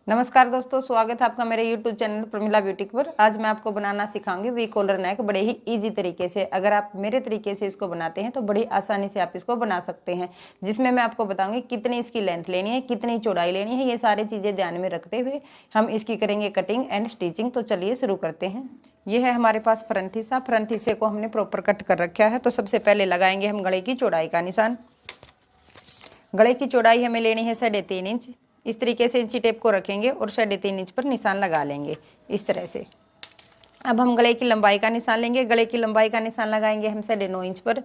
नमस्कार दोस्तों, स्वागत है आपका मेरे YouTube चैनल प्रमिला ब्यूटी पर। आज मैं आपको बनाना सिखाऊंगी वी कॉलर नेक बड़े ही इजी तरीके से। अगर आप मेरे तरीके से इसको बनाते हैं तो बड़ी आसानी से आप इसको बना सकते हैं, जिसमें मैं आपको बताऊंगी कितनी इसकी लेंथ लेनी है, कितनी चौड़ाई लेनी है। ये सारी चीज़ें ध्यान में रखते हुए हम इसकी करेंगे कटिंग एंड स्टिचिंग। तो चलिए शुरू करते हैं। ये है हमारे पास फ्रंट हिस्सा। फ्रंट हिस्से को हमने प्रॉपर कट कर रखा है। तो सबसे पहले लगाएंगे हम गले की चौड़ाई का निशान। गले की चौड़ाई हमें लेनी है 3.5 इंच। इस तरीके से इंची टेप को रखेंगे और 3.5 इंच पर निशान लगा लेंगे इस तरह से। अब हम गले की लंबाई का निशान लेंगे। गले की लंबाई का निशान लगाएंगे हम 9.5 इंच पर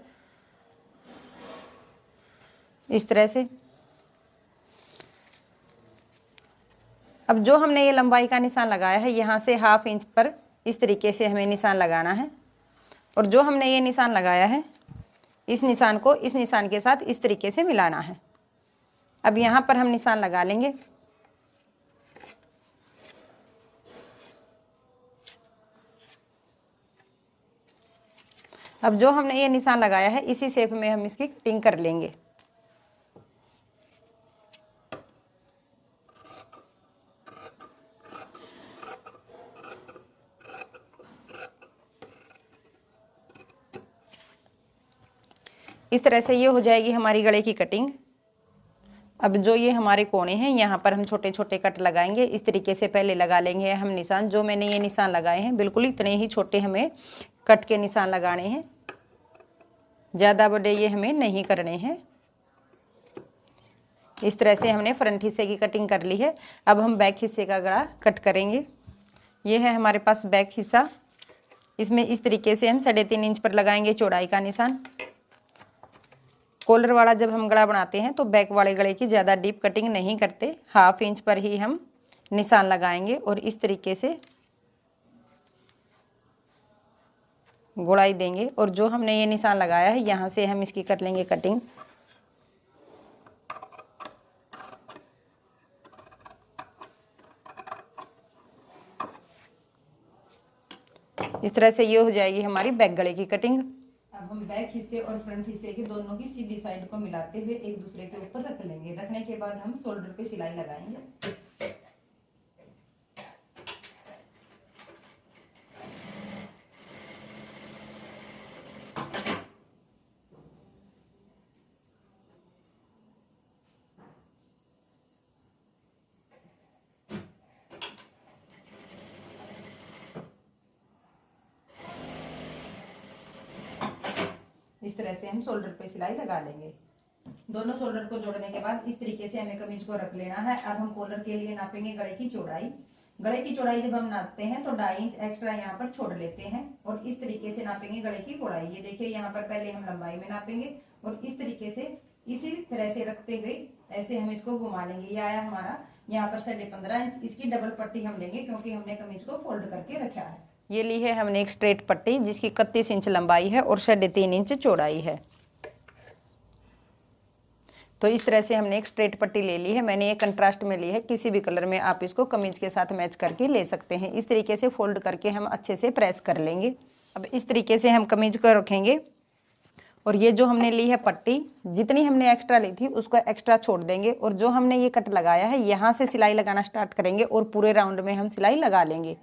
इस तरह से। अब जो हमने ये लंबाई का निशान लगाया है, यहाँ से 1/2 इंच पर इस तरीके से हमें निशान लगाना है। और जो हमने ये निशान लगाया है, इस निशान को इस निशान के साथ इस तरीके से मिलाना है। अब यहाँ पर हम निशान लगा लेंगे। अब जो हमने ये निशान लगाया है, इसी शेप में हम इसकी कटिंग कर लेंगे। इस तरह से ये हो जाएगी हमारी गले की कटिंग। अब जो ये हमारे कोने हैं, यहाँ पर हम छोटे छोटे कट लगाएंगे। इस तरीके से पहले लगा लेंगे हम निशान। जो मैंने ये निशान लगाए हैं, बिल्कुल इतने ही छोटे हमें कट के निशान लगाने हैं, ज़्यादा बड़े ये हमें नहीं करने हैं। इस तरह से हमने फ्रंट हिस्से की कटिंग कर ली है। अब हम बैक हिस्से का गला कट करेंगे। ये है हमारे पास बैक हिस्सा। इसमें इस तरीके से हम 3.5 इंच पर लगाएंगे चौड़ाई का निशान। कॉलर वाला जब हम गला बनाते हैं तो बैक वाले गले की ज़्यादा डीप कटिंग नहीं करते, 1/2 इंच पर ही हम निशान लगाएंगे और इस तरीके से गोलाई देंगे। और जो हमने ये निशान लगाया है, यहाँ से हम इसकी कर लेंगे कटिंग। इस तरह से ये हो जाएगी हमारी बैक गले की कटिंग। अब हम बैक हिस्से और फ्रंट हिस्से के दोनों की सीधी साइड को मिलाते हुए एक दूसरे के ऊपर रख लेंगे। रखने के बाद हम शोल्डर पे सिलाई लगाएंगे। इस तरह से हम शोल्डर पे सिलाई लगा लेंगे। दोनों शोल्डर को जोड़ने के बाद इस तरीके से हमें कमीज को रख लेना है। अब हम कॉलर के लिए नापेंगे गले की चौड़ाई। गले की चौड़ाई जब हम नापते हैं तो 2.5 इंच एक्स्ट्रा यहाँ पर छोड़ लेते हैं और इस तरीके से नापेंगे गले की चौड़ाई। ये देखिए, यहाँ पर पहले हम लंबाई में नापेंगे और इस तरीके से इसी तरह से रखते हुए ऐसे हम इसको घुमा लेंगे। ये आया हमारा यहाँ पर 15.5 इंच। इसकी डबल पट्टी हम लेंगे क्योंकि हमने कमीज को फोल्ड करके रखा है। ये ली है हमने एक स्ट्रेट पट्टी, जिसकी 31 इंच लंबाई है और 3.5 इंच चौड़ाई है। तो इस तरह से हमने एक स्ट्रेट पट्टी ले ली है। मैंने ये कंट्रास्ट में ली है, किसी भी कलर में आप इसको कमीज के साथ मैच करके ले सकते हैं। इस तरीके से फोल्ड करके हम अच्छे से प्रेस कर लेंगे। अब इस तरीके से हम कमीज को रखेंगे और ये जो हमने ली है पट्टी, जितनी हमने एक्स्ट्रा ली थी उसको एक्स्ट्रा छोड़ देंगे और जो हमने ये कट लगाया है, यहाँ से सिलाई लगाना स्टार्ट करेंगे और पूरे राउंड में हम सिलाई लगा लेंगे।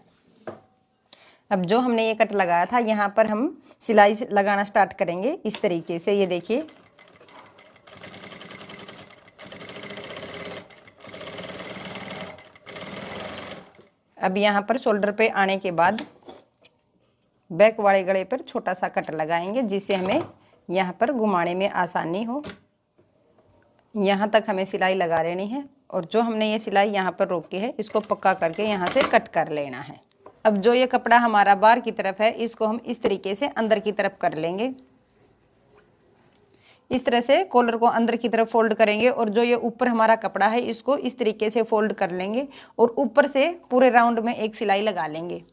अब जो हमने ये कट लगाया था, यहाँ पर हम सिलाई लगाना स्टार्ट करेंगे इस तरीके से। ये देखिए, अब यहाँ पर शोल्डर पे आने के बाद बैक वाले गले पर छोटा सा कट लगाएंगे, जिससे हमें यहाँ पर घुमाने में आसानी हो। यहाँ तक हमें सिलाई लगा लेनी है और जो हमने ये सिलाई यहाँ पर रोकी है, इसको पक्का करके यहाँ से कट कर लेना है। अब जो ये कपड़ा हमारा बाहर की तरफ है, इसको हम इस तरीके से अंदर की तरफ कर लेंगे। इस तरह से कॉलर को अंदर की तरफ फोल्ड करेंगे और जो ये ऊपर हमारा कपड़ा है, इसको इस तरीके से फोल्ड कर लेंगे और ऊपर से पूरे राउंड में एक सिलाई लगा लेंगे।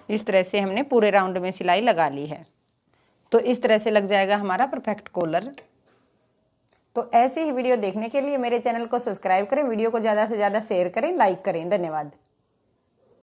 इस तरह से हमने पूरे राउंड में सिलाई लगा ली है। तो इस तरह से लग जाएगा हमारा परफेक्ट कॉलर। तो ऐसे ही वीडियो देखने के लिए मेरे चैनल को सब्सक्राइब करें, वीडियो को ज़्यादा से ज़्यादा शेयर करें, लाइक करें। धन्यवाद।